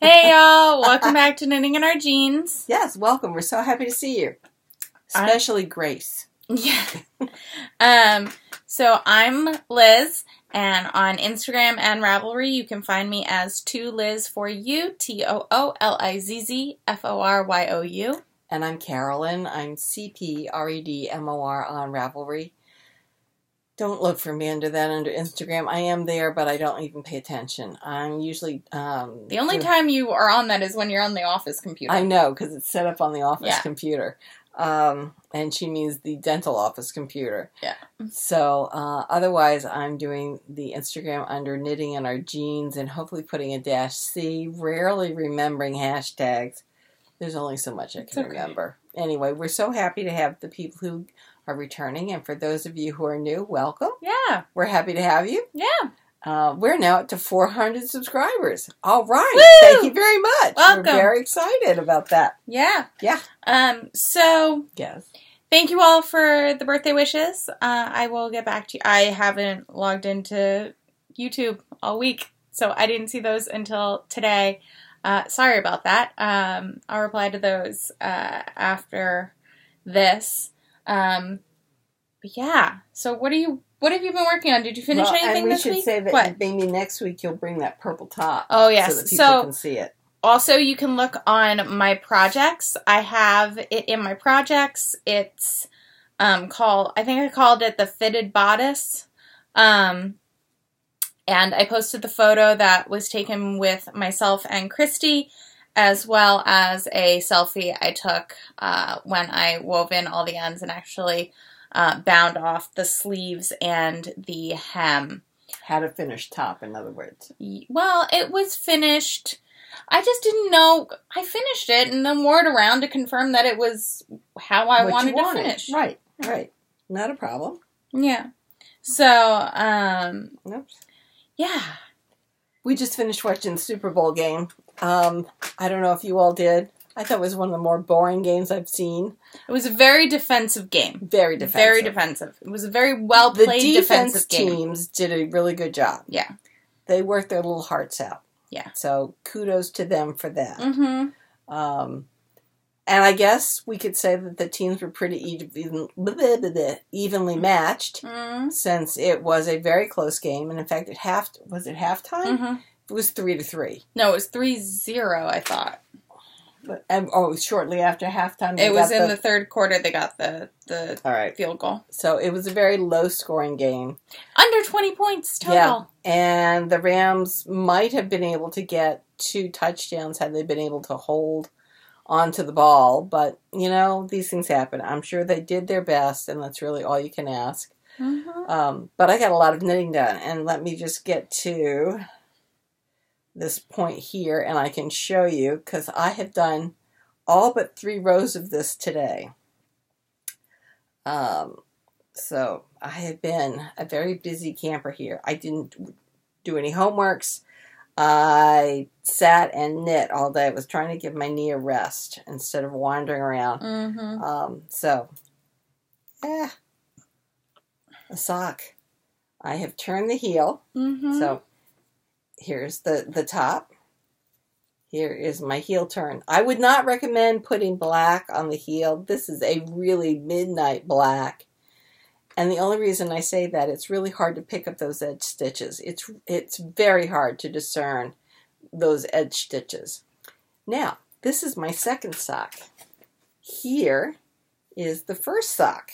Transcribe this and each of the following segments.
Hey y'all, welcome back to Knitting in Our Jeans. Yes, welcome. We're so happy to see you. Especially Grace. Yeah. So I'm Liz, and on Instagram and Ravelry you can find me as Toolizzforyou, Toolizzforyou. And I'm Carolyn. I'm cpredmor on Ravelry. Don't look for me under Instagram. I am there, but I don't even pay attention. I'm usually... the only time you are on that is when you're on the office computer. I know, because it's set up on the office computer. And she means the dental office computer. Yeah. So, otherwise, I'm doing the Instagram under Knitting in Our Jeans and hopefully putting a -C, rarely remembering hashtags. There's only so much I can remember. Anyway, we're so happy to have the people who are returning, and for those of you who are new, welcome. Yeah. We're happy to have you. Yeah. We're now up to 400 subscribers. All right. Woo! Thank you very much. Welcome. We're very excited about that. Yeah. Yeah. So... Yes. Thank you all for the birthday wishes. I will get back to you. I haven't logged into YouTube all week, so I didn't see those until today. Sorry about that. I'll reply to those after this. But yeah. So what have you been working on? Did you finish anything this week? And we should say that maybe next week you'll bring that purple top. Oh yes, so that people can see it. Also, you can look on my projects. I have it in my projects. It's called, I think I called it the Fitted Bodice. And I posted the photo that was taken with myself and Christy, as well as a selfie I took when I wove in all the ends and actually bound off the sleeves and the hem. Had a finished top, in other words. Well, it was finished... I just didn't know. I finished it and then wore it around to confirm that it was how I wanted to finish. Right. Not a problem. Yeah. So, Oops. Yeah. We just finished watching the Super Bowl game. I don't know if you all did. I thought it was one of the more boring games I've seen. It was a very defensive game. Very defensive. Very defensive. It was a very well-played defensive game. The defense teams did a really good job. Yeah. They worked their little hearts out. Yeah. So kudos to them for that. Mm-hmm. And I guess we could say that the teams were pretty evenly matched, since it was a very close game. And in fact, was it halftime? Mm-hmm. It was 3-3. No, it was 3-0, I thought. But, shortly after halftime. It was in the third quarter they got the field goal. So it was a very low-scoring game. Under 20 points total. Yeah, and the Rams might have been able to get 2 touchdowns had they been able to hold onto the ball. But, these things happen. I'm sure they did their best, and that's really all you can ask. Mm-hmm. But I got a lot of knitting done, and let me just get to this point here, and I can show you, because I have done all but 3 rows of this today. So I have been a very busy camper here. I didn't do any homeworks. I sat and knit all day. I was trying to give my knee a rest instead of wandering around. Mm-hmm. A sock. I have turned the heel. Mm-hmm. So here's the top. Here is my heel turn. I would not recommend putting black on the heel. This is a really midnight black. And the only reason I say that, it's really hard to pick up those edge stitches. It's very hard to discern those edge stitches. Now, this is my second sock. Here is the first sock.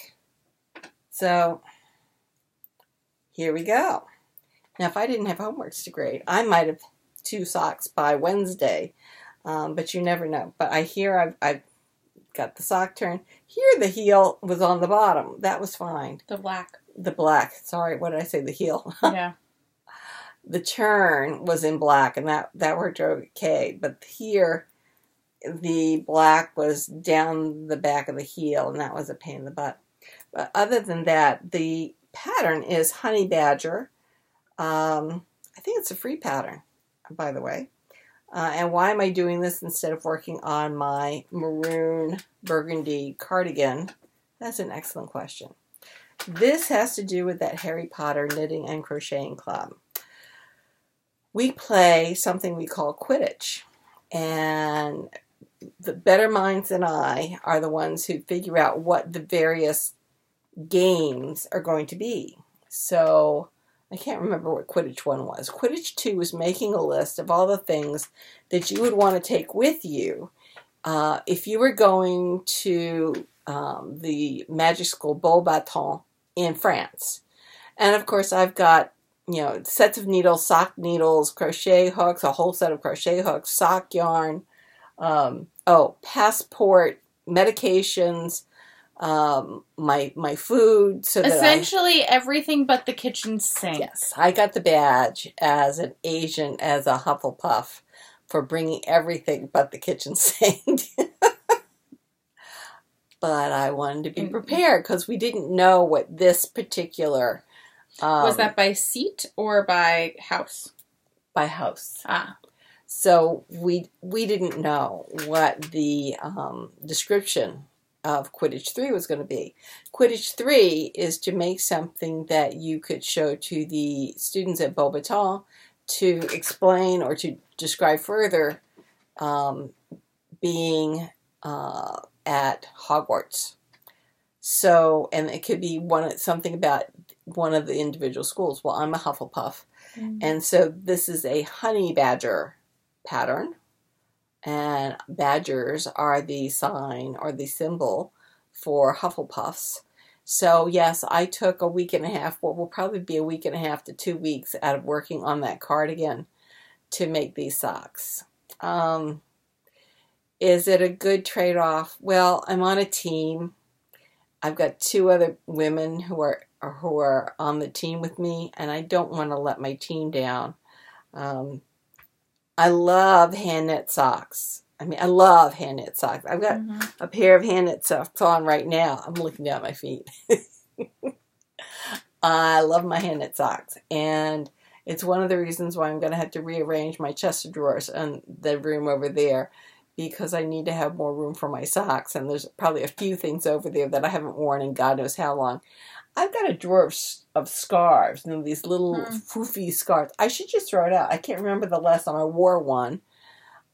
So, here we go. Now, if I didn't have homeworks to grade, I might have 2 socks by Wednesday, but you never know. But I've got the sock turn. Here the heel was on the bottom. That was fine. The black. Sorry, what did I say? The heel. Yeah. The turn was in black, and that worked okay. But here, the black was down the back of the heel, and that was a pain in the butt. But other than that, the pattern is Honey Badger. I think it's a free pattern, by the way. And why am I doing this instead of working on my maroon burgundy cardigan? That's an excellent question. This has to do with that Harry Potter knitting and crocheting club. We play something we call Quidditch. And the better minds than I are the ones who figure out what the various games are going to be. So I can't remember what Quidditch 1 was. Quidditch 2 was making a list of all the things that you would want to take with you if you were going to the magic school Beauxbatons in France. And of course I've got, sets of needles, sock needles, crochet hooks, a whole set of crochet hooks, sock yarn, passport, medications, my food. So essentially everything but the kitchen sink. Yes, I got the badge as an agent, as a Hufflepuff, for bringing everything but the kitchen sink. But I wanted to be prepared because we didn't know what this particular... was that by seat or by house? By house. Ah. So we didn't know what the description of Quidditch 3 was going to be. Quidditch 3 is to make something that you could show to the students at Beauxbatons to explain or to describe further being at Hogwarts. So, and it could be something about one of the individual schools. Well, I'm a Hufflepuff. Mm-hmm. And so this is a honey badger pattern. And badgers are the sign or the symbol for Hufflepuffs. So, yes, I took a week and a half, what will probably be a week and a half to 2 weeks out of working on that cardigan to make these socks. Is it a good trade-off? Well, I'm on a team. I've got 2 other women who are on the team with me, and I don't want to let my team down. I love hand-knit socks. I love hand-knit socks. I've got a pair of hand-knit socks on right now. I'm looking down at my feet. I love my hand-knit socks, and it's one of the reasons why I'm going to have to rearrange my chest of drawers in the room over there, because I need to have more room for my socks, and there's probably a few things over there that I haven't worn in God knows how long. I've got a drawer of scarves, these little foofy scarves. I should just throw it out. I can't remember the last time I wore one.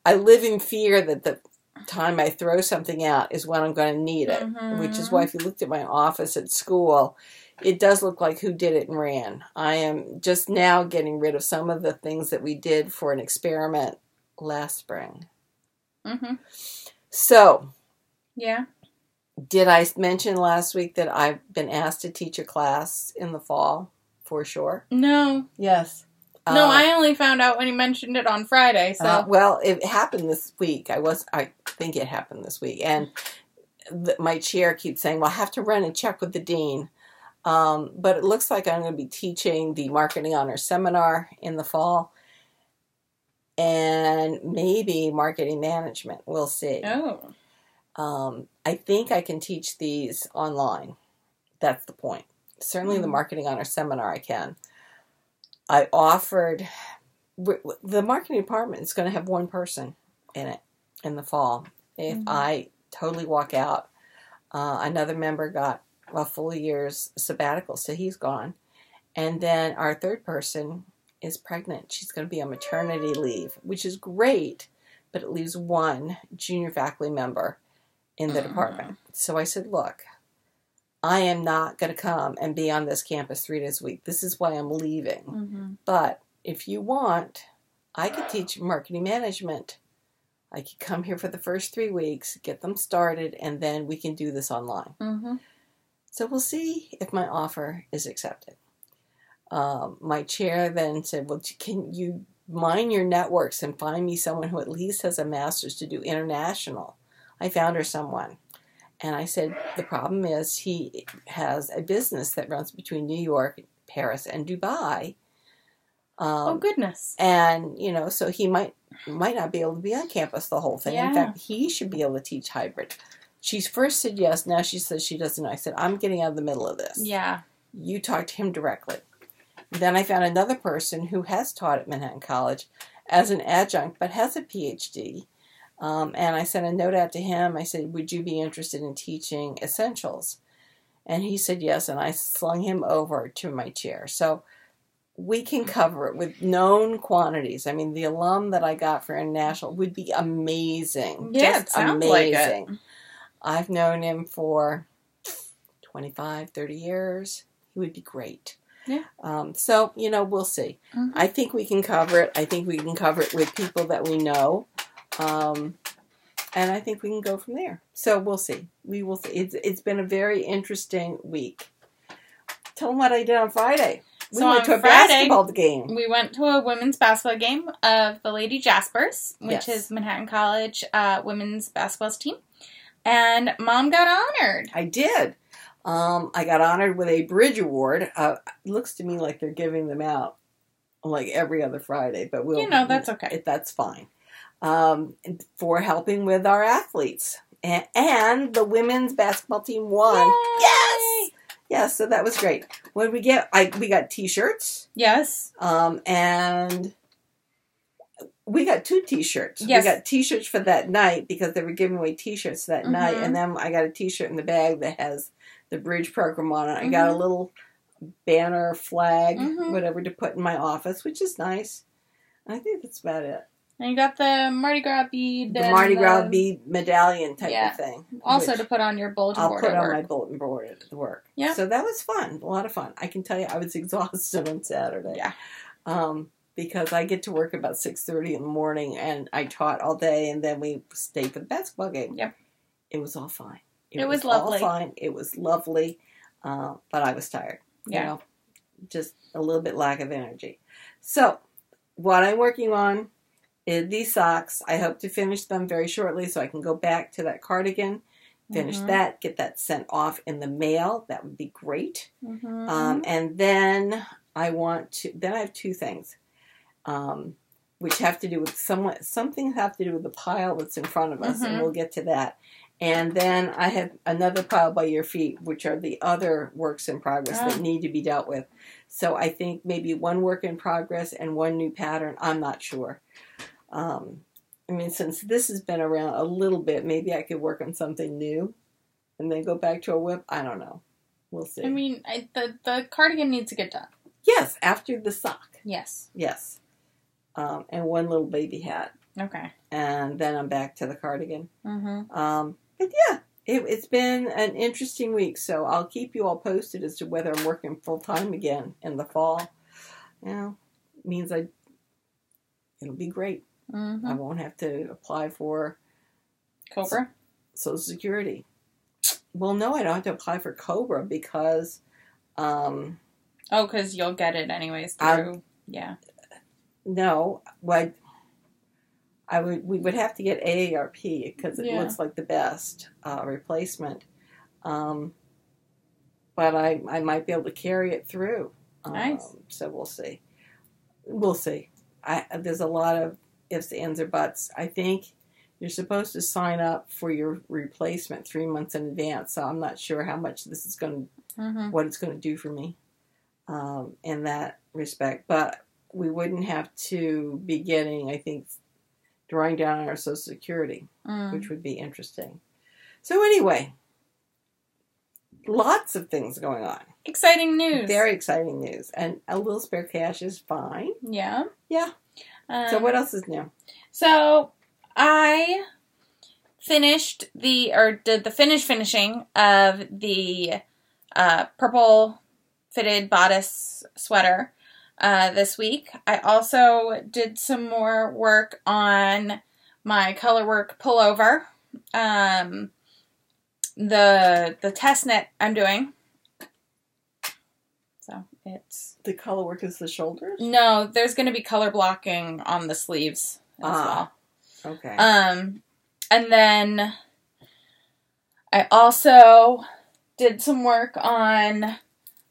I live in fear that the time I throw something out is when I'm going to need it, which is why if you looked at my office at school, it does look like who did it and ran. I am just now getting rid of some of the things that we did for an experiment last spring. So, yeah. Did I mention last week that I've been asked to teach a class in the fall for sure? No. Yes. No, I only found out when you mentioned it on Friday. So well, it happened this week. I think it happened this week, and my chair keeps saying, "Well, I have to run and check with the dean." But it looks like I'm going to be teaching the Marketing Honors Seminar in the fall. And maybe marketing management. We'll see. Oh. I think I can teach these online. That's the point. Certainly the Marketing Honors Seminar I can. I offered... The marketing department is going to have 1 person in it in the fall. If I totally walk out, another member got a full year's sabbatical, so he's gone. And then our 3rd person is pregnant. She's going to be on maternity leave, which is great, but it leaves 1 junior faculty member in the department. So I said, look, I am not going to come and be on this campus 3 days a week. This is why I'm leaving. But if you want, I could teach marketing management. I could come here for the first 3 weeks, get them started, and then we can do this online. So we'll see if my offer is accepted. My chair then said, well, can you mine your networks and find me someone who at least has a master's to do international? I found her someone. And I said, the problem is he has a business that runs between New York, Paris, and Dubai. Oh, goodness. And, so he might not be able to be on campus the whole thing. Yeah. In fact, he should be able to teach hybrid. She first said yes. Now she says she doesn't know. I said, I'm getting out of the middle of this. Yeah. You talk to him directly. Then I found another person who has taught at Manhattan College as an adjunct, but has a PhD. And I sent a note out to him. I said, would you be interested in teaching essentials? And he said yes, and I slung him over to my chair. So we can cover it with known quantities. I mean, the alum that I got for International would be amazing. Yeah, Just it sounds amazing. like it. I've known him for 25, 30 years. He would be great. Yeah. So, we'll see. Mm-hmm. I think we can cover it. I think we can cover it with people that we know. And I think we can go from there. So we'll see. We will see. It's been a very interesting week. Tell them what I did on Friday. We went to a basketball game. We went to a women's basketball game of the Lady Jaspers, which is Manhattan College women's basketball team. And Mom got honored. I did. I got honored with a bridge award. It looks to me like they're giving them out like every other Friday, but that's okay. That's fine. For helping with our athletes. And the women's basketball team won. Yay! Yes! Yes, so that was great. What did we get? We got T-shirts. Yes. And we got 2 T-shirts. Yes. We got T-shirts for that night because they were giving away T-shirts that night. And then I got a T-shirt in the bag that has the bridge program on it. I got a little banner, flag, whatever to put in my office, which is nice. I think that's about it. And you got the Mardi Gras bead. The Mardi Gras bead medallion type of thing. Also to put on your bulletin board. I'll put on my bulletin board at work. Yeah. So that was fun. A lot of fun. I can tell you I was exhausted on Saturday. Yeah. Because I get to work about 6:30 in the morning and I taught all day and then we stayed for the basketball game. Yep. It was all fine. It was lovely. All fine. It was lovely. But I was tired. Yeah. Just a little bit lack of energy. So what I'm working on is these socks. I hope to finish them very shortly so I can go back to that cardigan, finish that, get that sent off in the mail. That would be great. And then I have 2 things, which have to do with something have to do with the pile that's in front of us, and we'll get to that. And then I have another pile by your feet, which are the other works in progress that need to be dealt with. So I think maybe 1 work in progress and 1 new pattern. I'm not sure. Since this has been around a little bit, maybe I could work on something new and then go back to a whip. I don't know. We'll see. The cardigan needs to get done. Yes, after the sock. Yes. Yes. And 1 little baby hat. Okay. And then I'm back to the cardigan. But yeah, it's been an interesting week, so I'll keep you all posted as to whether I'm working full-time again in the fall. Means it'll be great. I won't have to apply for Cobra? Social Security. Well, no, I don't have to apply for Cobra because... because you'll get it anyways through... No, we would have to get AARP because it looks like the best replacement. But I might be able to carry it through. Nice. So we'll see. We'll see. There's a lot of ifs, ands, or buts. I think you're supposed to sign up for your replacement 3 months in advance. So I'm not sure how much this is going to, what it's going to do for me in that respect. But we wouldn't have to be getting, I think, drawing down on our Social Security, which would be interesting. So anyway, lots of things going on. Exciting news. Very exciting news. And a little spare cash is fine. Yeah. Yeah. So what else is new? So I did the finishing of the purple fitted bodice sweater this week. I also did some more work on my colorwork pullover. The test knit I'm doing. So it's... The colorwork is the shoulders? No, there's going to be color blocking on the sleeves as well. Okay. And then I also did some work on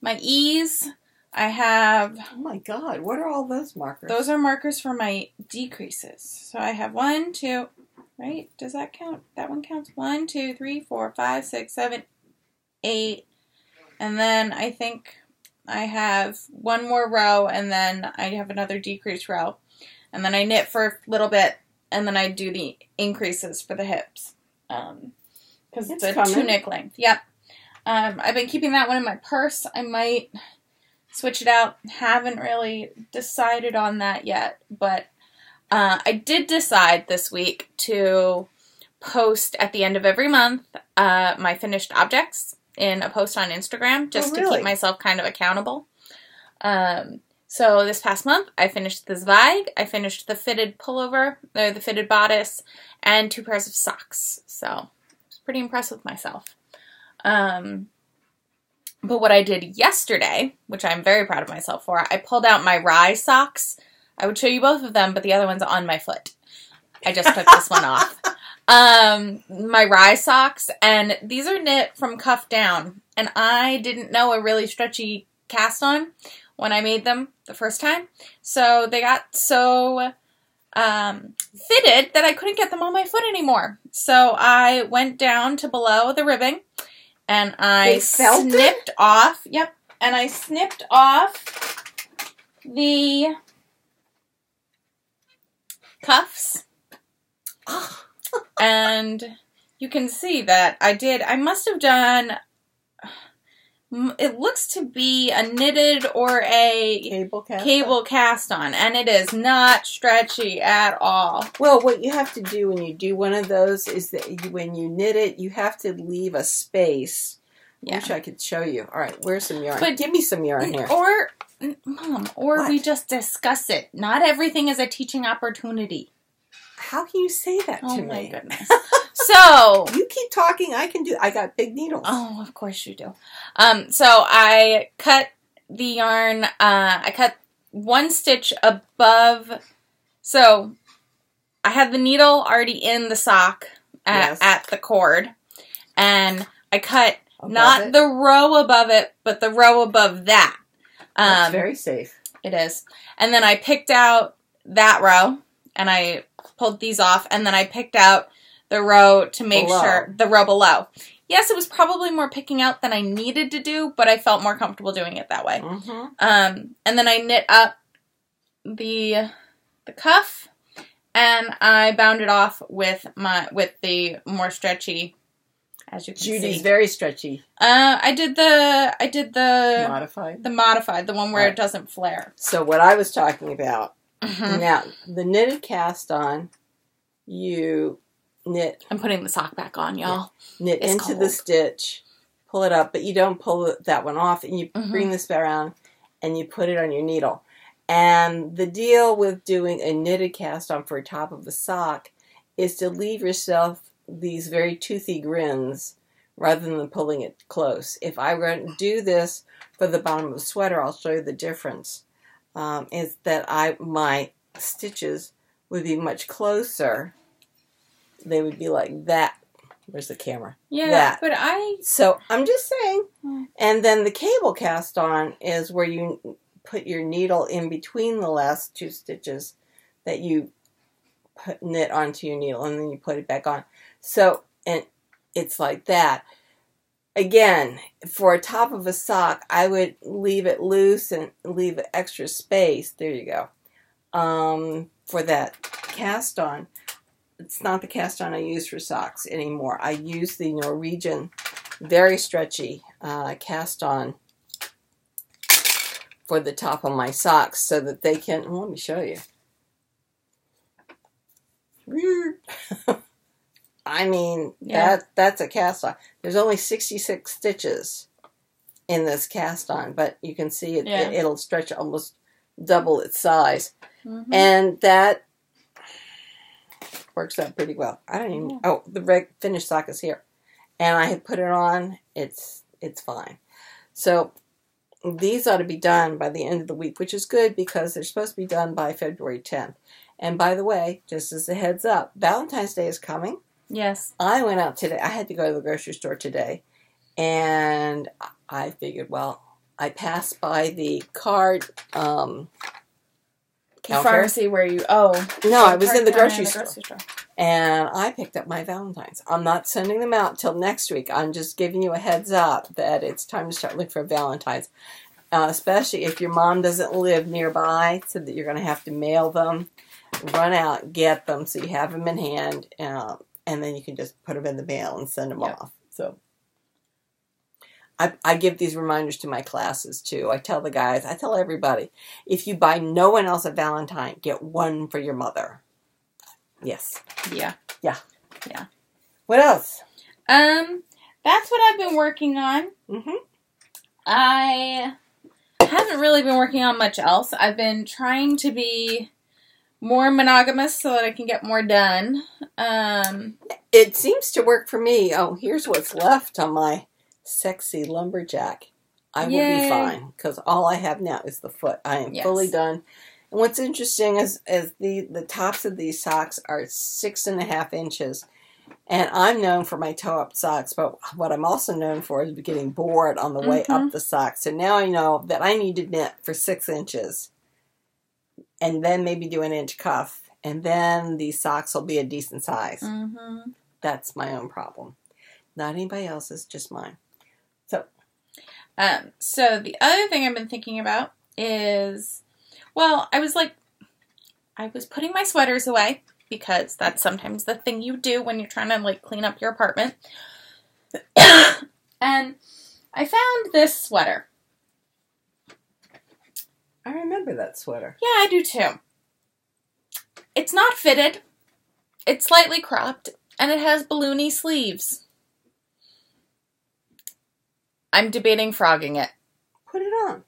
my e's. I have... Oh my God, what are all those markers? Those are markers for my decreases. So I have 1, 2... Right? Does that count? That one counts. 1, 2, 3, 4, 5, 6, 7, 8. And then I think I have 1 more row, and then I have another decrease row. And then I knit for a little bit, and then I do the increases for the hips. Because it's a tunic length. Yep. I've been keeping that one in my purse. I might switch it out. Haven't really decided on that yet, but I did decide this week to post at the end of every month my finished objects in a post on Instagram, just to keep myself kind of accountable. So this past month, I finished the Zweig, I finished the fitted pullover, or the fitted bodice, and 2 pairs of socks. So I was pretty impressed with myself. But what I did yesterday, which I'm very proud of myself for, I pulled out my rye socks. I would show you both of them, but the other one's on my foot. I just took this one off. My rye socks, and these are knit from cuff down, and I didn't know a really stretchy cast on when I made them the first time. So they got so fitted that I couldn't get them on my foot anymore. So I went down to below the ribbing, and I snipped off, and I snipped off the cuffs. And you can see that I must have done, it looks to be a knitted or a cable cast on, and it is not stretchy at all. Well, what you have to do when you do one of those is that when you knit it, you have to leave a space. I wish I could show you. All right, where's some yarn? But give me some yarn here. Or, Mom, we just discuss it. Not everything is a teaching opportunity. How can you say that to me? Oh, my goodness. So you keep talking. I got big needles. Oh, of course you do. So I cut the yarn. I cut 1 stitch above. So I had the needle already in the sock at the cord, and I cut not the row above it, but the row above that. That's very safe. It is. And then I picked out that row, and I pulled these off, and then I picked out the row to make sure, the row below. Yes, it was probably more picking out than I needed to do, but I felt more comfortable doing it that way. Mm-hmm. And then I knit up the cuff, and I bound it off with the more stretchy, as you can see. Judy's very stretchy. I did the modified, the one where it doesn't flare. So what I was talking about. Mm-hmm. Now, the knitted cast on, you knit. I'm putting the sock back on, y'all. Knit it's into cold. The stitch, pull it up, but you don't pull that one off, and you bring this around, and you put it on your needle. And the deal with doing a knitted cast on for top of the sock is to leave yourself these very toothy grins rather than pulling it close. If I were to do this for the bottom of the sweater, I'll show you the difference. Is that my stitches would be much closer. They would be like that. Where's the camera? Yeah, but So I'm just saying. And then the cable cast on is where you put your needle in between the last 2 stitches that you knit onto your needle, and then you put it back on. So, and it's like that. Again, for a top of a sock, I would leave it loose and leave extra space. There you go. For that cast on. It's not the cast on I use for socks anymore. I use the Norwegian, very stretchy cast on for the top of my socks so that they can, let me show you. I mean, that's a cast on. There's only 66 stitches in this cast on, but you can see it'll stretch almost double its size. Mm-hmm. And that works out pretty well. I don't even, the finished sock is here. And I have put it on, it's fine. So these ought to be done by the end of the week, which is good because they're supposed to be done by February 10th. And by the way, just as a heads up, Valentine's Day is coming. Yes. I went out today. I had to go to the grocery store today. And I figured, well, I passed by the card pharmacy where you, No, I was in the grocery store. And I picked up my Valentines. I'm not sending them out till next week. I'm just giving you a heads up that it's time to start looking for Valentines. Especially if your mom doesn't live nearby, so that you're going to have to mail them. Run out, get them, so you have them in hand, and then you can just put them in the mail and send them off. So I give these reminders to my classes, too. I tell the guys, I tell everybody, if you buy no one else a Valentine, get one for your mother. Yes. Yeah. Yeah. Yeah. What else? That's what I've been working on. Mm-hmm. I haven't really been working on much else. I've been trying to be more monogamous so that I can get more done. It seems to work for me. Oh, here's what's left on my sexy lumberjack. I will be fine because all I have now is the foot. I am fully done. And what's interesting is the tops of these socks are 6.5 inches. And I'm known for my toe-up socks, but what I'm also known for is getting bored on the way up the socks. So now I know that I need to knit for 6 inches. And then maybe do an inch cuff. And then these socks will be a decent size. Mm-hmm. That's my own problem. Not anybody else's, just mine. So the other thing I've been thinking about is, well, I was putting my sweaters away because that's sometimes the thing you do when you're trying to like clean up your apartment. And I found this sweater. I remember that sweater. Yeah, I do too. It's not fitted. It's slightly cropped, and it has balloony sleeves. I'm debating frogging it. Put it on.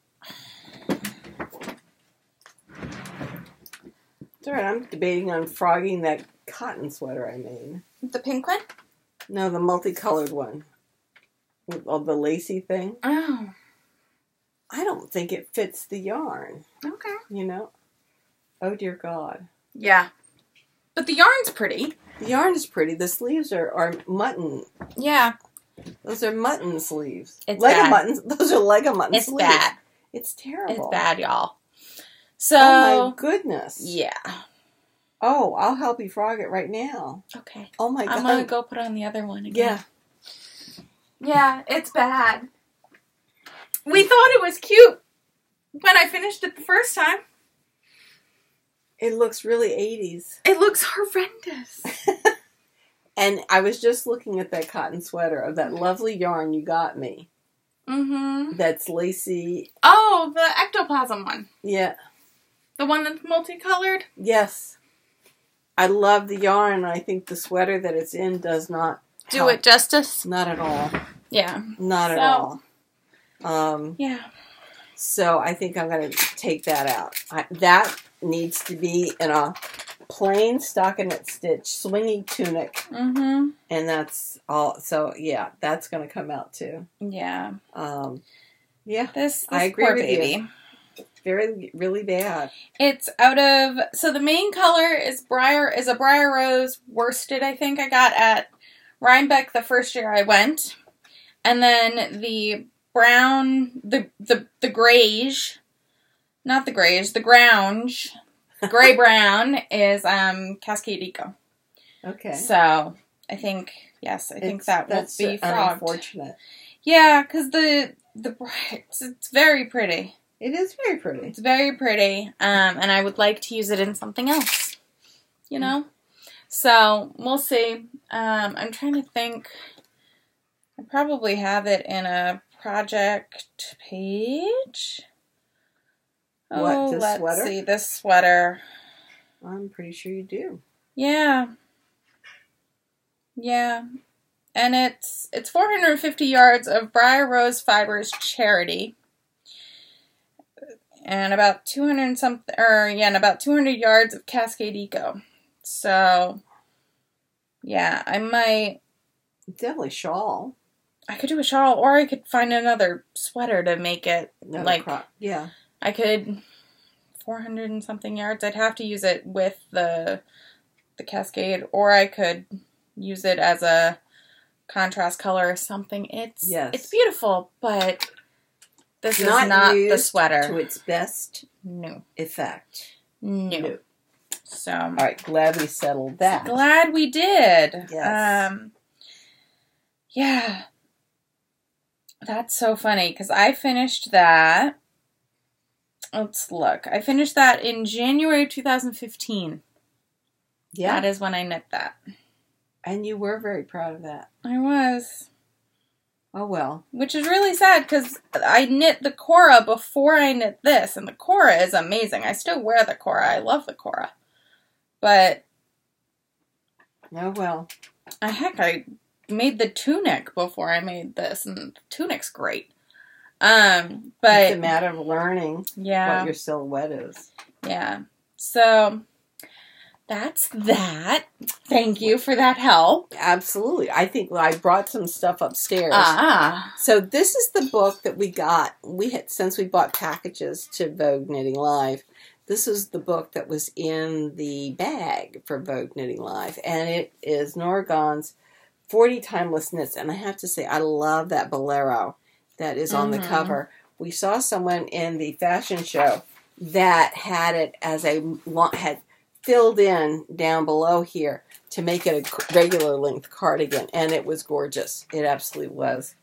It's alright, I'm debating on frogging that cotton sweater I made. The pink one? No, the multicolored one. With all the lacy thing. Oh. I don't think it fits the yarn. Okay. You know? Oh, dear God. Yeah. But the yarn's pretty. The yarn is pretty. The sleeves are mutton. Yeah. Those are mutton sleeves. It's Lega bad. muttons. Those are Lega mutton it's sleeves. It's bad. It's terrible. It's bad, y'all. So. Oh, my goodness. Yeah. Oh, I'll help you frog it right now. Okay. Oh, my God. I'm going to go put on the other one again. Yeah. Yeah, it's bad. We thought it was cute when I finished it the first time. It looks really 80s. It looks horrendous. And I was just looking at that cotton sweater of that lovely yarn you got me. Mm-hmm. That's lacy. Oh, the ectoplasm one. Yeah. The one that's multicolored? Yes. I love the yarn. I think the sweater that it's in does not do it justice. Not at all. Yeah. Not at all. Yeah. So I think I'm going to take that out. That needs to be in a plain stockinette stitch swingy tunic. Mm-hmm. And that's all. So yeah, that's going to come out too. Yeah. Yeah. This I agree poor with baby. You. Very, really bad. It's out of, so the main color is a briar rose worsted, I think I got at Rhinebeck the first year I went. And then the brown, the greige, not the greige, the grounge, gray brown is Cascade Eco. Okay. So I think, yes, I think that will be frogged. Unfortunate. Yeah, because the it's very pretty. It is very pretty. It's very pretty, and I would like to use it in something else, you know? So, we'll see. I'm trying to think. I probably have it in a project page. What, this let's sweater? see, this sweater. I'm pretty sure you do. Yeah. Yeah. And it's 450 yards of Briar Rose Fibers Charity. And about 200 yards of Cascade Eco. So, yeah, I might... Definitely shawl. I could do a shawl, or I could find another sweater to make it, yeah. I could... 400 and something yards. I'd have to use it with the Cascade, or I could use it as a contrast color or something. It's beautiful, but... This is not the sweater. To its best effect. No. So. All right, glad we settled that. Glad we did. Yes. Yeah. That's so funny, because I finished that. Let's look. I finished that in January 2015. Yeah. That is when I knit that. And you were very proud of that. I was. Oh, well. Which is really sad because I knit the Cora before I knit this, and the Cora is amazing. I still wear the Cora. I love the Cora. But... Oh, well. Heck, I made the Tunic before I made this, and the Tunic's great. But... It's a matter of learning what your silhouette is. Yeah. So... That's that. Thank you for that help. Absolutely. I think I brought some stuff upstairs. Ah. So this is the book that we got. Since we bought packages to Vogue Knitting Live. This is the book that was in the bag for Vogue Knitting Live. And it is Norah Gaughan's 40 Timeless Knits. And I have to say, I love that bolero that is on the cover. We saw someone in the fashion show that had it as had filled in down below here to make it a regular length cardigan, and it was gorgeous. It absolutely was.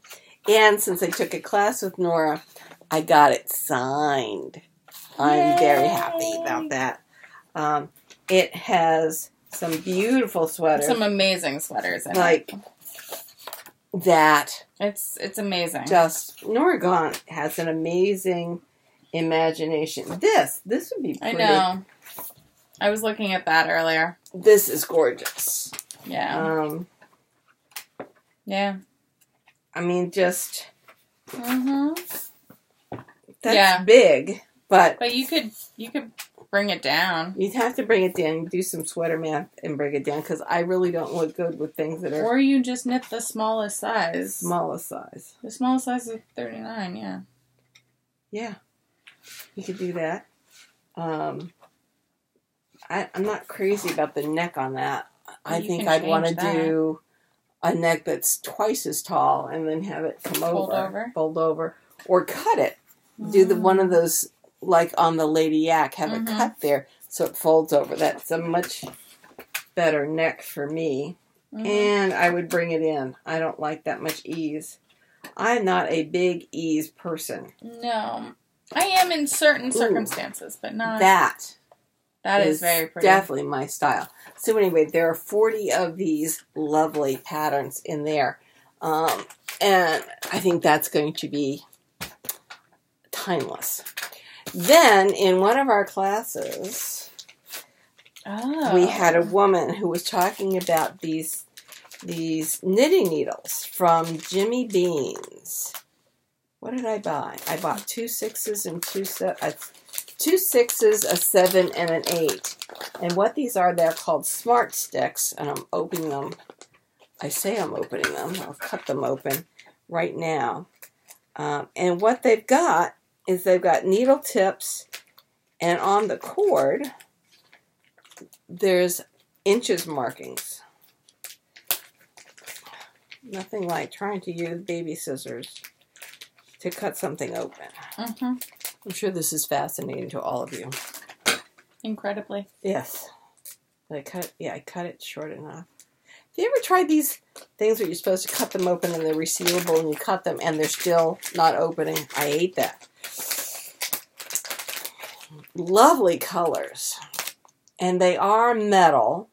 And since I took a class with Norah, I got it signed. I'm very happy about that. It has some beautiful sweaters. Some amazing sweaters in like it. That. It's amazing. Just Norah Gaughan has an amazing imagination. This would be pretty. I know. I was looking at that earlier. This is gorgeous. Yeah. Yeah. I mean, just... That's big, but you could bring it down. You'd have to bring it down, do some sweater math, and bring it down, because I really don't look good with things that are... Or you just knit the smallest size. Smallest size. The smallest size is 39, yeah. Yeah. You could do that. I'm not crazy about the neck on that. I think I'd want to do a neck that's twice as tall and then have it come fold over, or cut it. Do one of those, like on the Lady Yak, have it cut there so it folds over. That's a much better neck for me. And I would bring it in. I don't like that much ease. I'm not a big ease person. No. I am in certain circumstances, but not... That is very pretty. Definitely my style. So anyway, there are 40 of these lovely patterns in there. And I think that's going to be timeless. Then, in one of our classes, we had a woman who was talking about these knitting needles from Jimmy Beans. What did I buy? I bought 2 6s and 2 6s, a 7, and an 8. And what these are, they're called Smart Stix, and I'm opening them. I say I'm opening them. I'll cut them open right now. And what they've got is they've got needle tips, and on the cord, there's inches markings. Nothing like trying to use baby scissors to cut something open. I'm sure this is fascinating to all of you. Incredibly. Yes. I cut it short enough. Have you ever tried these things where you're supposed to cut them open and they're resealable and you cut them and they're still not opening? I hate that. Lovely colors. And they are metal,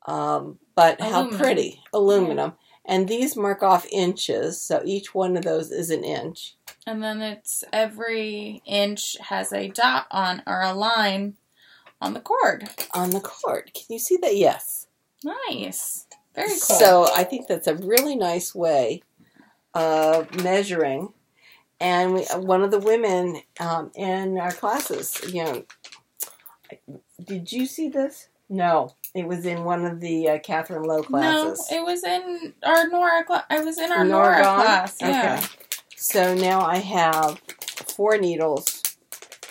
but how pretty. Aluminum. Yeah. And these mark off inches, so each one of those is an inch. And then it's every inch has a dot on, or a line on the cord. On the cord. Can you see that? Yes. Nice. Very cool. So I think that's a really nice way of measuring. And one of the women in our classes, did you see this? No. It was in one of the Catherine Lowe classes. No, it was in our Norah class. I was in our Norah class. Yeah. Okay. So now I have 4 needles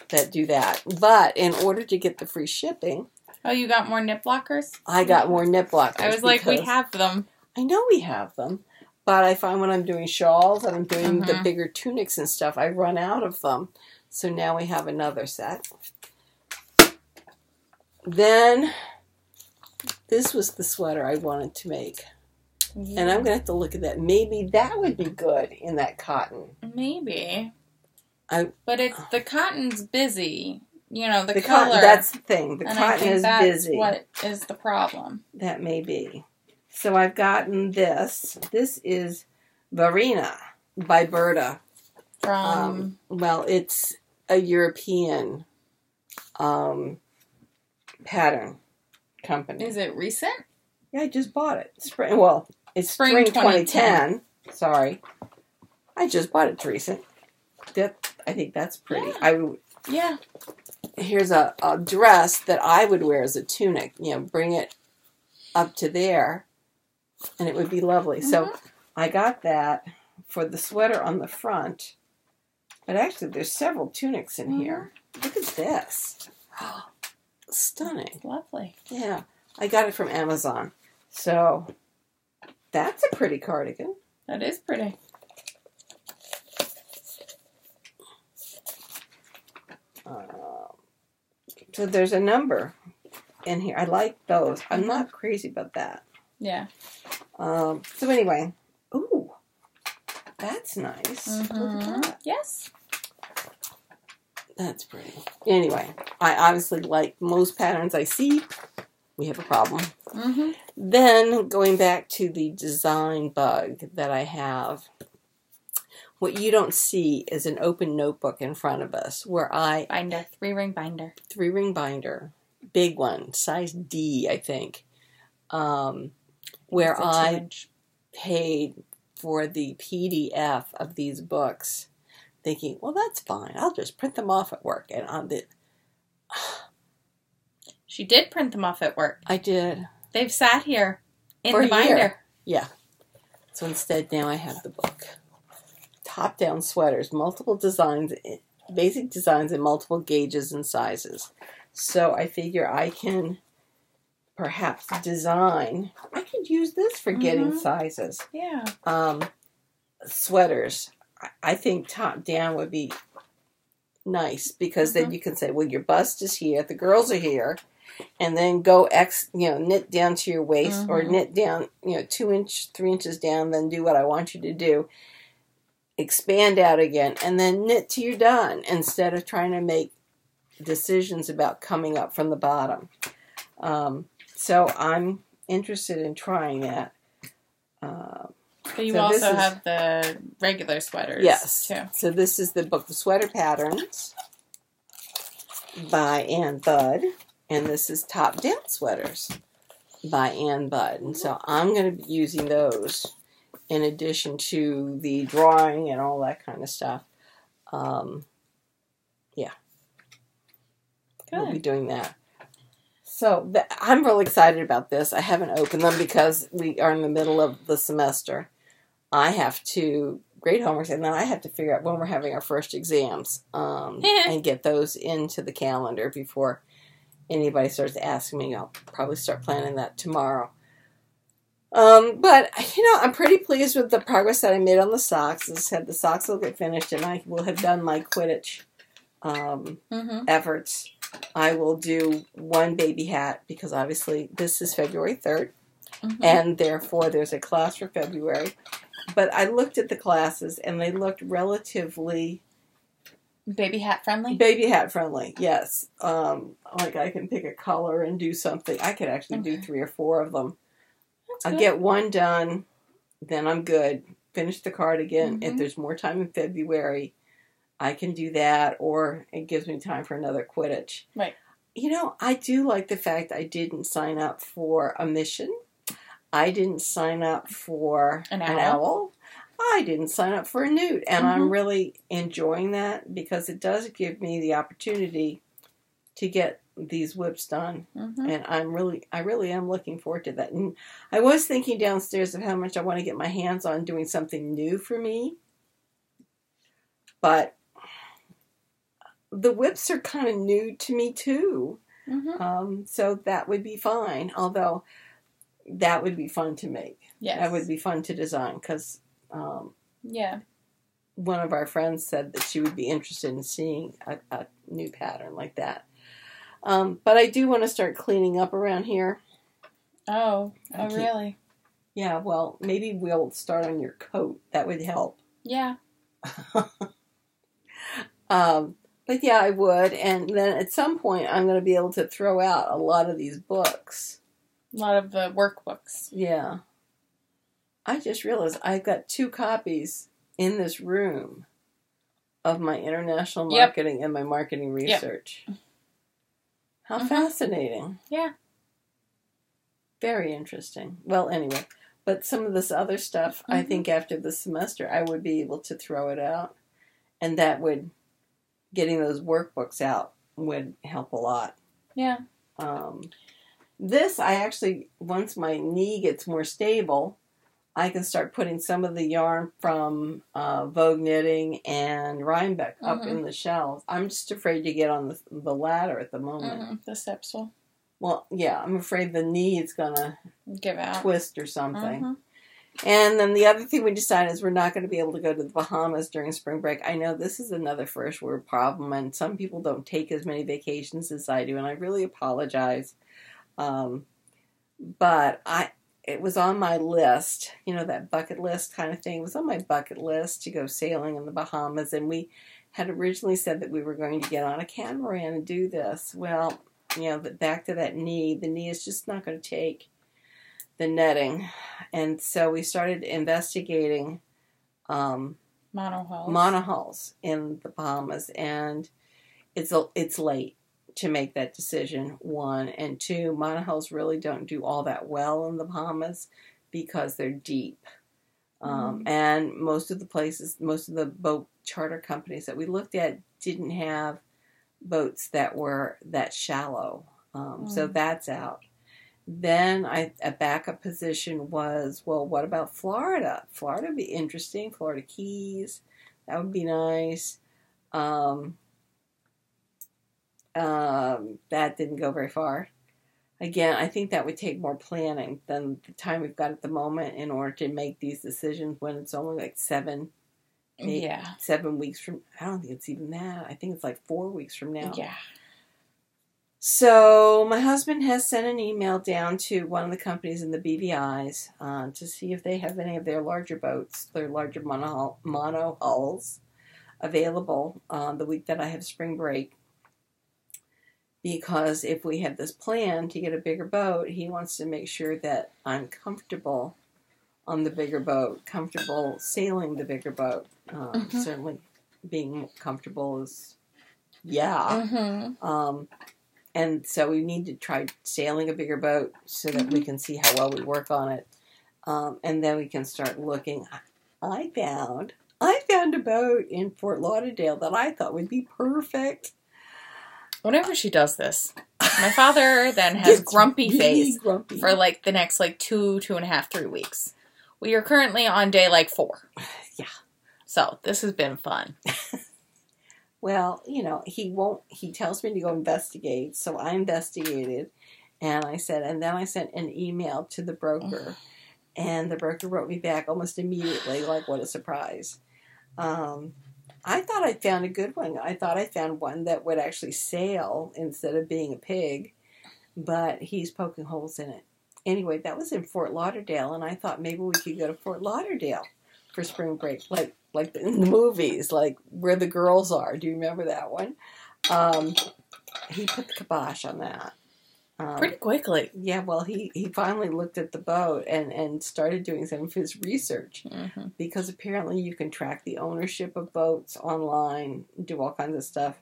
that do that. But in order to get the free shipping... Oh, you got more knit blockers? I got more knit blockers. I was like, we have them. I know we have them. But I find when I'm doing shawls and I'm doing the bigger tunics and stuff, I run out of them. So now we have another set. Then... this was the sweater I wanted to make. Yeah. And I'm going to have to look at that. Maybe that would be good in that cotton. Maybe. But the cotton's busy. The color. Cotton, that's the thing. The cotton is busy. What is the problem? That may be. So I've gotten this. This is Varena by Berta. From... well, it's a European pattern company. Is it recent? Yeah, I just bought it. It's spring 2010. Sorry. I just bought it. It's recent. I think that's pretty. Yeah. Here's a dress that I would wear as a tunic. Bring it up to there, and it would be lovely. Mm-hmm. So I got that for the sweater on the front. But actually, there's several tunics in here. Look at this. Stunning. Lovely. Yeah. I got it from Amazon. So that's a pretty cardigan. That is pretty. So there's a number in here. I like those. I'm not crazy about that. Yeah. So anyway. Ooh. That's nice. Mm-hmm. Look at that. Yes. That's pretty. Anyway, I obviously like most patterns I see. We have a problem. Mm-hmm. Then, going back to the design bug that I have, what you don't see is an open notebook in front of us where Binder. 3-ring binder. 3-ring binder. Big one. Size D, I think. Where I paid for the PDF of these books, thinking, well, that's fine. I'll just print them off at work. And she did print them off at work. I did. They've sat here in for the binder. Year. Yeah. So instead, now I have the book. Top-down sweaters, multiple designs, basic designs in multiple gauges and sizes. So I figure I can perhaps design. I could use this for getting sizes. Yeah. Sweaters. I think top-down would be nice because then you can say, well, your bust is here, the girls are here, and then go knit down to your waist or knit down, 3 inches down, then do what I want you to do. Expand out again, and then knit till you're done instead of trying to make decisions about coming up from the bottom. So I'm interested in trying that. But you also have the regular sweaters, yes, too. So this is the book, The Sweater Patterns by Ann Budd. And this is Top Down Sweaters by Ann Budd. And so I'm going to be using those in addition to the drawing and all that kind of stuff. Yeah. Good. We'll be doing that. So I'm really excited about this. I haven't opened them because we are in the middle of the semester. I have to grade homework, and then I have to figure out when we're having our first exams and get those into the calendar before anybody starts asking me. I'll probably start planning that tomorrow. But, I'm pretty pleased with the progress that I made on the socks. As I said, the socks will get finished, and I will have done my Quidditch efforts. I will do one baby hat, because obviously this is February 3rd, and therefore there's a class for February. But I looked at the classes, and they looked relatively... Baby hat friendly? Baby hat friendly, yes. Like I can pick a color and do something. I could actually do 3 or 4 of them. I'll get one done, then I'm good. Finish the cardigan. If there's more time in February, I can do that, or it gives me time for another Quidditch. Right. I do like the fact I didn't sign up for a mission. I didn't sign up for an owl. I didn't sign up for a newt. And I'm really enjoying that because it does give me the opportunity to get these whips done. And I really am looking forward to that. And I was thinking downstairs of how much I want to get my hands on doing something new for me. But the whips are kind of new to me too. So that would be fine. Although that would be fun to make. Yes. That would be fun to design because one of our friends said that she would be interested in seeing a new pattern like that. But I do want to start cleaning up around here. Oh, really? Yeah, well, maybe we'll start on your coat. That would help. Yeah. But yeah, I would. And then at some point, I'm going to be able to throw out a lot of these books. A lot of the workbooks. Yeah. I just realized I've got 2 copies in this room of my international marketing and my marketing research. Yep. How fascinating. Yeah. Very interesting. Well, anyway, but some of this other stuff, I think after the semester, I would be able to throw it out. And that would, getting those workbooks out would help a lot. Yeah. This, I actually, once my knee gets more stable, I can start putting some of the yarn from Vogue Knitting and Rhinebeck up in the shelves. I'm just afraid to get on the ladder at the moment. The steps will. Well, yeah, I'm afraid the knee is going to give out, twist or something. And then the other thing we decided is we're not going to be able to go to the Bahamas during spring break. I know this is another first world problem, and some people don't take as many vacations as I do, and I really apologize. But it was on my list, you know, that bucket list kind of thing. It was on my bucket list to go sailing in the Bahamas, and we had originally said that we were going to get on a catamaran and do this. Well, you know, but back to that knee, the knee is just not going to take the netting. And so we started investigating monohulls in the Bahamas, and it's late to make that decision, 1. And 2, monohulls really don't do all that well in the Bahamas because they're deep. And most of the boat charter companies that we looked at didn't have boats that were that shallow. So that's out. Then a backup position was, well, what about Florida? Florida would be interesting. Florida Keys, that would be nice. That didn't go very far. Again, I think that would take more planning than the time we've got at the moment in order to make these decisions when it's only like 7 weeks from. I don't think it's even that. I think it's like 4 weeks from now. Yeah. So my husband has sent an email down to one of the companies in the BVIs to see if they have any of their larger boats, their larger mono hulls available the week that I have spring break. Because if we have this plan to get a bigger boat, he wants to make sure that I'm comfortable on the bigger boat, comfortable sailing the bigger boat. Certainly being comfortable is, and so we need to try sailing a bigger boat so that we can see how well we work on it. And then we can start looking. I found a boat in Fort Lauderdale that I thought would be perfect. Whenever she does this, my father then has grumpy face for like the next 2.5, 3 weeks. We are currently on day 4. Yeah. So this has been fun. Well, you know, he tells me to go investigate. So I investigated and then I sent an email to the broker and the broker wrote me back almost immediately, like, what a surprise. I thought I found a good one. I thought I found one that would actually sail instead of being a pig, but he's poking holes in it. Anyway, that was in Fort Lauderdale, and I thought maybe we could go to Fort Lauderdale for spring break, like in the movies, like Where the Girls Are. Do you remember that one? He put the kibosh on that. Pretty quickly. Yeah, well, he finally looked at the boat and started doing some of his research because apparently you can track the ownership of boats online, do all kinds of stuff.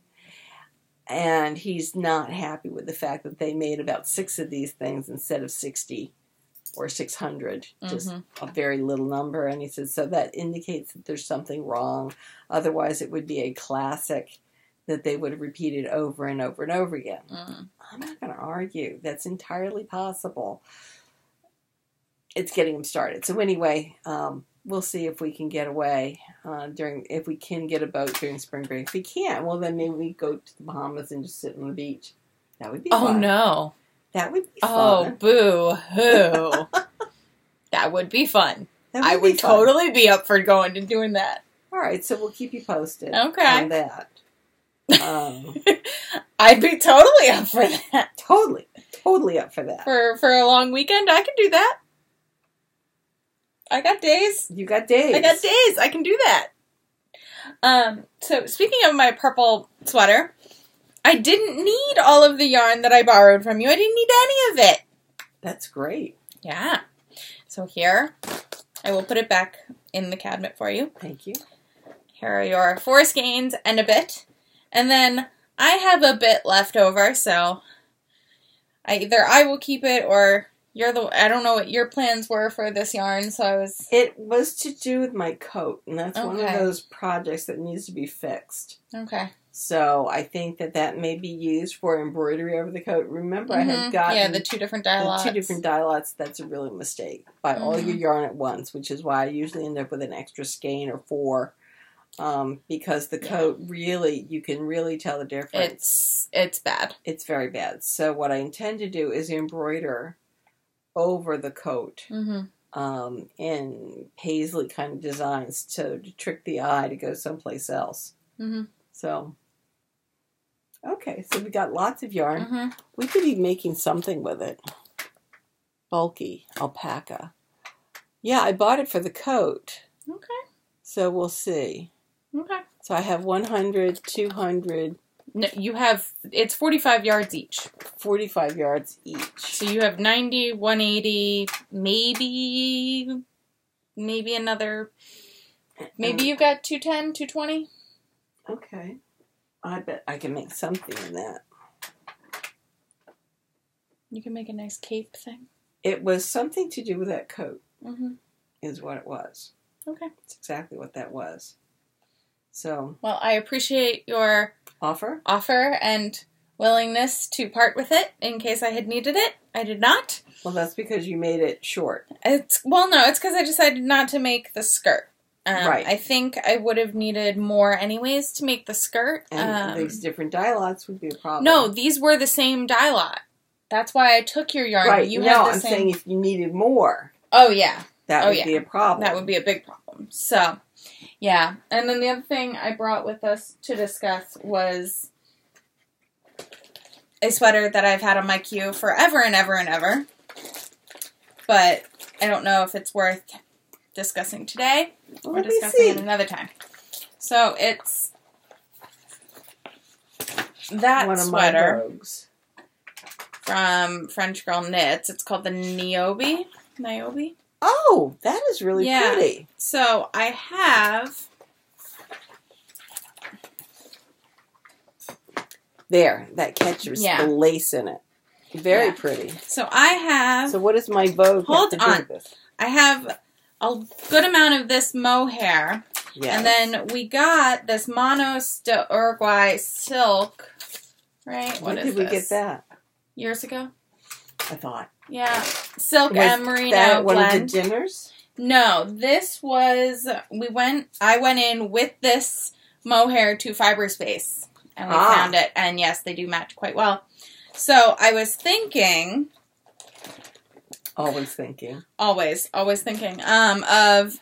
And he's not happy with the fact that they made about 6 of these things instead of 60 or 600, just a very little number. And he says, so that indicates that there's something wrong. Otherwise, it would be a classic that they would have repeated over and over and over again. I'm not going to argue. That's entirely possible. It's getting them started. So anyway, we'll see if we can get away if we can get a boat during spring break. If we can't, well, then maybe we go to the Bahamas and just sit on the beach. That would be fun. Oh, no. That would be fun. Oh, boo-hoo. That would be fun. I would totally be up for going and doing that. All right, so we'll keep you posted on that. I'd be totally up for that. Totally up for that. For a long weekend, I can do that. I got days. You got days. I got days. I can do that. So speaking of my purple sweater, I didn't need all of the yarn that I borrowed from you. I didn't need any of it. That's great. Yeah. So here I will put it back in the cabinet for you. Thank you. Here are your 4 skeins and a bit. And then I have a bit left over, so either I will keep it or I don't know what your plans were for this yarn, so It was to do with my coat, and that's one of Okay. those projects that needs to be fixed. Okay. So I think that may be used for embroidery over the coat. Remember, I had gotten the 2 different dye lots. the 2 different dye lots. That's a really mistake. Buy all your yarn at once, which is why I usually end up with an extra skein or 4. Because the coat really, you can really tell the difference. It's bad. It's very bad. So what I intend to do is embroider over the coat in paisley kind of designs to trick the eye to go someplace else. So, okay, so we got lots of yarn. We could be making something with it. Bulky alpaca. Yeah, I bought it for the coat. Okay. So we'll see. Okay. So I have 100, 200. No, it's 45 yards each. 45 yards each. So you have 90, 180, maybe another, maybe you've got 210, 220? Okay. I bet I can make something in that. You can make a nice cape thing. It was something to do with that coat, is what it was. Okay. It's exactly what that was. So. Well, I appreciate your offer and willingness to part with it in case I had needed it. I did not. Well, that's because you made it short. It's because I decided not to make the skirt. Right. I think I would have needed more anyways to make the skirt. And these different dye lots would be a problem. No, these were the same dye lot. That's why I took your yarn. Right. I'm saying if you needed more. Oh, yeah. That would be a problem. That would be a big problem. So, yeah. And then the other thing I brought with us to discuss was a sweater that I've had on my queue forever and ever and ever. But I don't know if it's worth discussing today or discussing it another time. So it's that one of sweater my rogues from French Girl Knits. It's called the Niobe. Oh, that is really pretty. So I have that catches the lace in it. Very pretty. So I have. So what does my Vogue have to do with this? I have a good amount of this mohair. Yes. And then we got this Manos de Uruguay silk. Right? When did we get that? Years ago. I thought. Yeah. Silk and merino that one blend. of the dimmers? No, this was, I went in with this mohair to Fiber Space. And we found it. And yes, they do match quite well. So I was thinking. Always thinking. Always thinking. Of,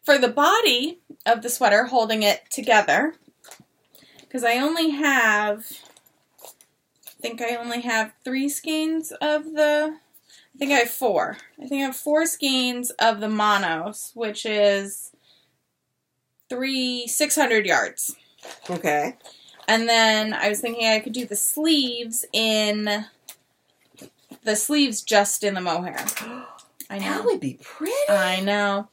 for the body of the sweater, holding it together. Because I think I only have 3 skeins of I think I have 4. I think I have 4 skeins of the Manos, which is 600 yards. Okay. And then I was thinking I could do the sleeves just in the mohair. I know. That would be pretty. I know.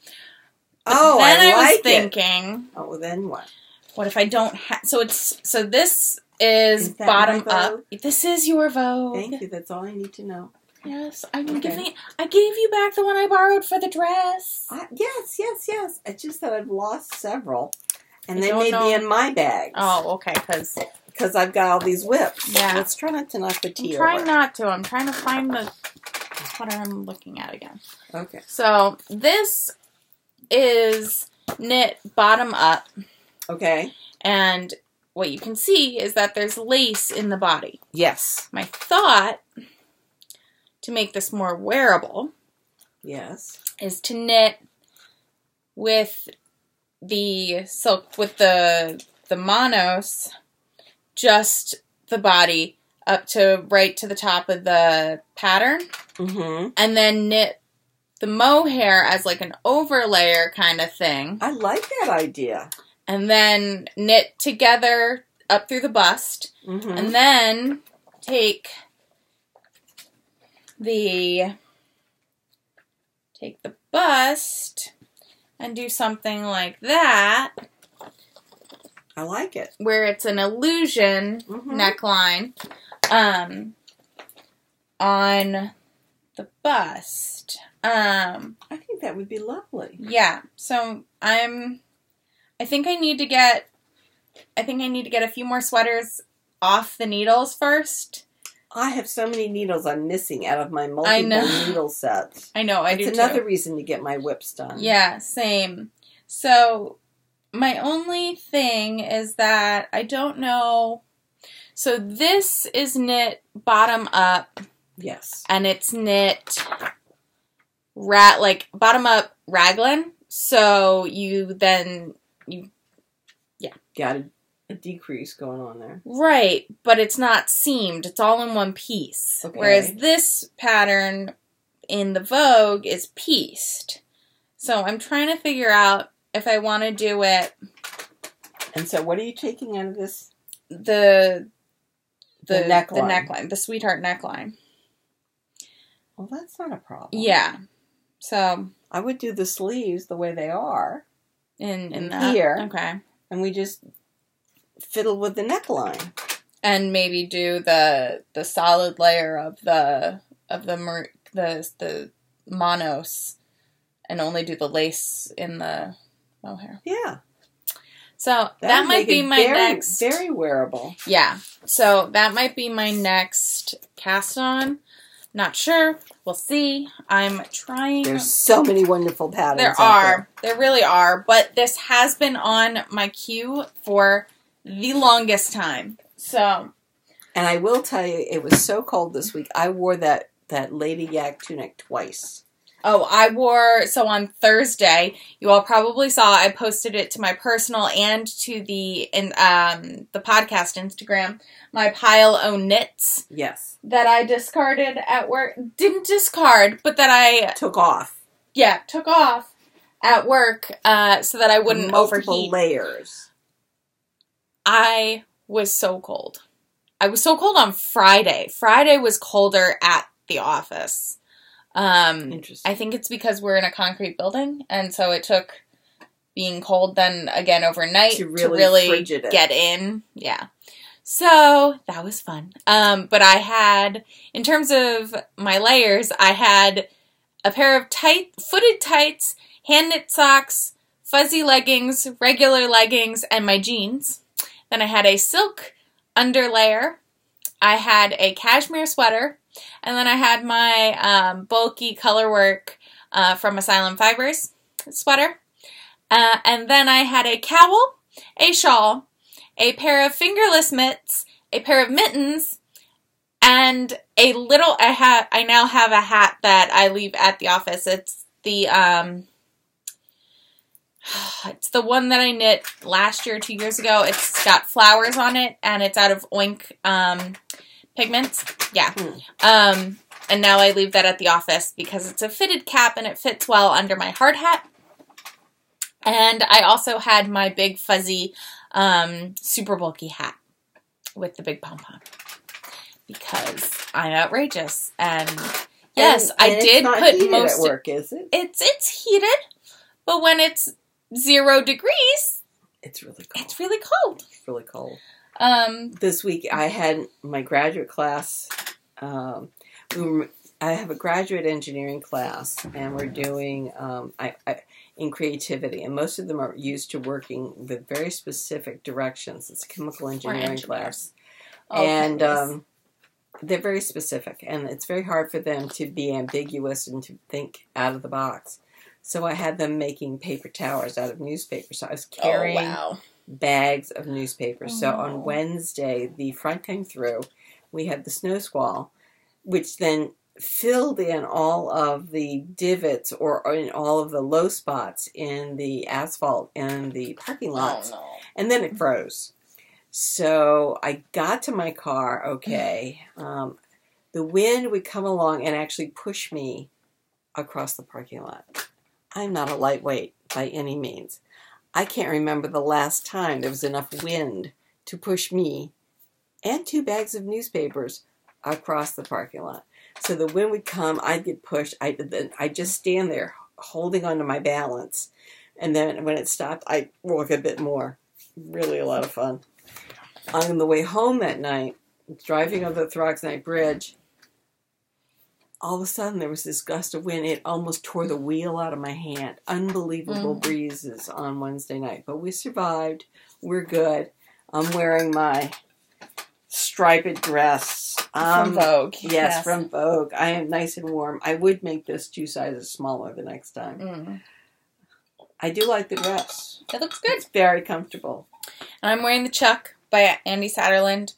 But then I was thinking. Oh, then what? What if I don't have? So this is bottom up. This is your Vogue. Thank you. That's all I need to know. Yes, I gave you back the one I borrowed for the dress. Yes. I just thought I've lost several, and they may be in my bags. Oh, okay, because I've got all these whips. Yeah. Let's try not to knock the tea over. I'm trying over. not to. I'm trying to find the sweater I'm looking at again. Okay. So this is knit bottom up. Okay. And what you can see is that there's lace in the body. Yes. My thought, to make this more wearable, is to knit with the silk, with the Manos, just the body up to right to the top of the pattern. Mm-hmm. And then knit the mohair as like an overlayer kind of thing. I like that idea. And then knit together up through the bust. Mm-hmm. And then take the bust and do something like that. I like it. Where it's an illusion neckline on the bust. I think that would be lovely. Yeah. So I think I need to get a few more sweaters off the needles first. I have so many needles I'm missing out of my multiple needle sets. I know, I do too. It's another reason to get my whips done. Yeah, same. So my only thing is that I don't know. So this is knit bottom up. Yes. And it's knit bottom up raglan. So you got a decrease going on there. Right, but it's not seamed. It's all in one piece. Okay. Whereas this pattern in the Vogue is pieced. So I'm trying to figure out if I want to do it. And so what are you taking out of this? The neckline. The neckline. The sweetheart neckline. Well, that's not a problem. Yeah. So I would do the sleeves the way they are. In that. Here. Okay. And we just fiddle with the neckline. And maybe do the solid layer of the monos and only do the lace in the mohair. Yeah. So that might be my next. Very wearable. Yeah. So that might be my next cast on. Not sure. We'll see. I'm trying. There's so many wonderful patterns. There are. There really are. But this has been on my queue for the longest time. So. And I will tell you, it was so cold this week. I wore that Lady Yak tunic twice. Oh, so on Thursday, you all probably saw, I posted it to my personal and to the podcast Instagram, my pile o' knits. Yes. That I discarded at work. Didn't discard, but that I... Took off. Yeah, took off at work so that I wouldn't overheat. Multiple layers. I was so cold. I was so cold on Friday. Friday was colder at the office. Interesting. I think it's because we're in a concrete building, and so it took being cold then again overnight to really get in. Yeah. So that was fun. But I had, in terms of my layers, I had a pair of footed tights, hand knit socks, fuzzy leggings, regular leggings, and my jeans. Then I had a silk underlayer. I had a cashmere sweater. And then I had my bulky colorwork from Asylum Fibers sweater. And then I had a cowl, a shawl, a pair of fingerless mitts, a pair of mittens, and a little, I now have a hat that I leave at the office. It's the one that I knit last year, 2 years ago. It's got flowers on it, and it's out of Oink pigments. Yeah. And now I leave that at the office because it's a fitted cap and it fits well under my hard hat. And I also had my big fuzzy super bulky hat with the big pom-pom because I'm outrageous. And yes, I did put most at work, is it? It's heated, but when it's 0 degrees, it's really cold. It's really cold. It's really cold. This week I had my graduate class. I have a graduate engineering class, and we're doing in creativity, and most of them are used to working with very specific directions. It's a chemical engineering class, and they're very specific, and it's very hard for them to be ambiguous and to think out of the box. So I had them making paper towers out of newspaper. So I was carrying bags of newspaper. So on Wednesday, the front came through. We had the snow squall, which then filled in all of the divots or in all of the low spots in the asphalt in the parking lots. Oh, no. And then it froze. So I got to my car, okay. The wind would come along and actually push me across the parking lot. I'm not a lightweight by any means. I can't remember the last time there was enough wind to push me and 2 bags of newspapers across the parking lot. So the wind would come, I'd get pushed, I'd just stand there holding onto my balance. And then when it stopped, I walk a bit more. Really a lot of fun. On the way home that night, driving over the Throgsnight Bridge, all of a sudden there was this gust of wind. It almost tore the wheel out of my hand. Unbelievable breezes on Wednesday night. But we survived. We're good. I'm wearing my striped dress. From Vogue. Yes, from Vogue. I am nice and warm. I would make this 2 sizes smaller the next time. I do like the dress. It looks good. It's very comfortable. And I'm wearing the Chuck by Andi Satterlund.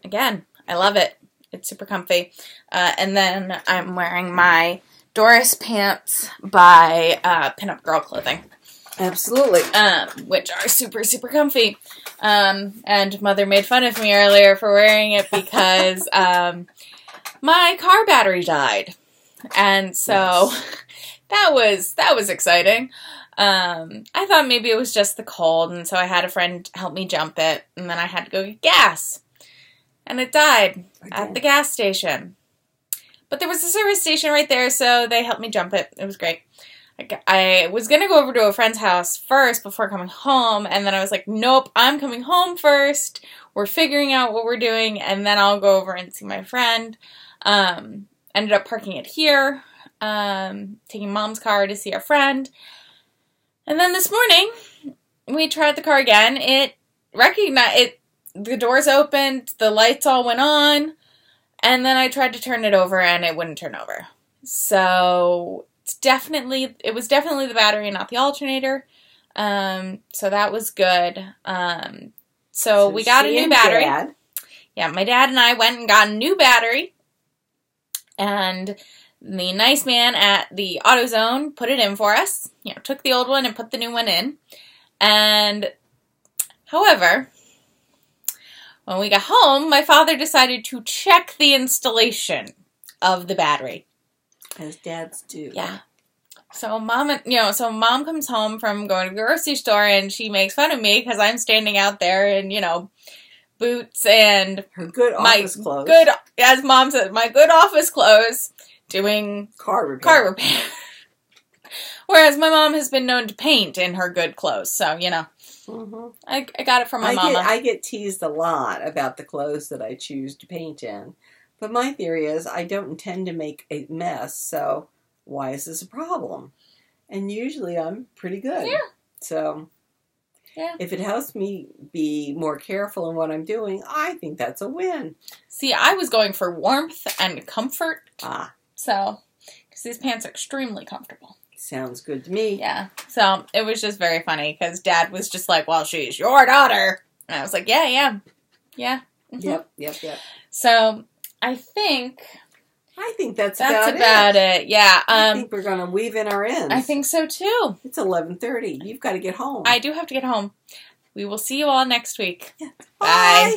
Again, I love it. It's super comfy. And then I'm wearing my Doris pants by Pinup Girl Clothing. Absolutely. Which are super, super comfy. And Mother made fun of me earlier for wearing it because my car battery died. And so that was exciting. I thought maybe it was just the cold, and so I had a friend help me jump it, and then I had to go get gas. And it died at the gas station. But there was a service station right there, so they helped me jump it. It was great. I was going to go over to a friend's house first before coming home, and then I was like, nope, I'm coming home first. We're figuring out what we're doing, and then I'll go over and see my friend. Ended up parking it here, taking Mom's car to see our friend. And then this morning, we tried the car again. It recognized it. The doors opened, the lights all went on, and then I tried to turn it over, and it wouldn't turn over. So it was definitely the battery, not the alternator. So that was good. So we got a new battery. Dad. Yeah, my dad and I went and got a new battery, and the nice man at the AutoZone put it in for us. Took the old one and put the new one in. And, however, when we got home, my father decided to check the installation of the battery. As dads do. Yeah. So Mom comes home from going to the grocery store, and she makes fun of me because I'm standing out there in, boots and her good office clothes. As Mom said, my good office clothes, doing car repair. Whereas my mom has been known to paint in her good clothes, so, I got it from my mama. I get teased a lot about the clothes that I choose to paint in. But my theory is I don't intend to make a mess, so why is this a problem? And usually I'm pretty good. Yeah. So if it helps me be more careful in what I'm doing, I think that's a win. See, I was going for warmth and comfort. So, because these pants are extremely comfortable. Sounds good to me. Yeah. So, it was just very funny, because Dad was just like, well, she's your daughter. And I was like, yeah, I am. Yeah. Yep. So, I think that's about it. Yeah. I think we're going to weave in our ends. I think so, too. It's 11:30. You've got to get home. I do have to get home. We will see you all next week. Yeah. Bye.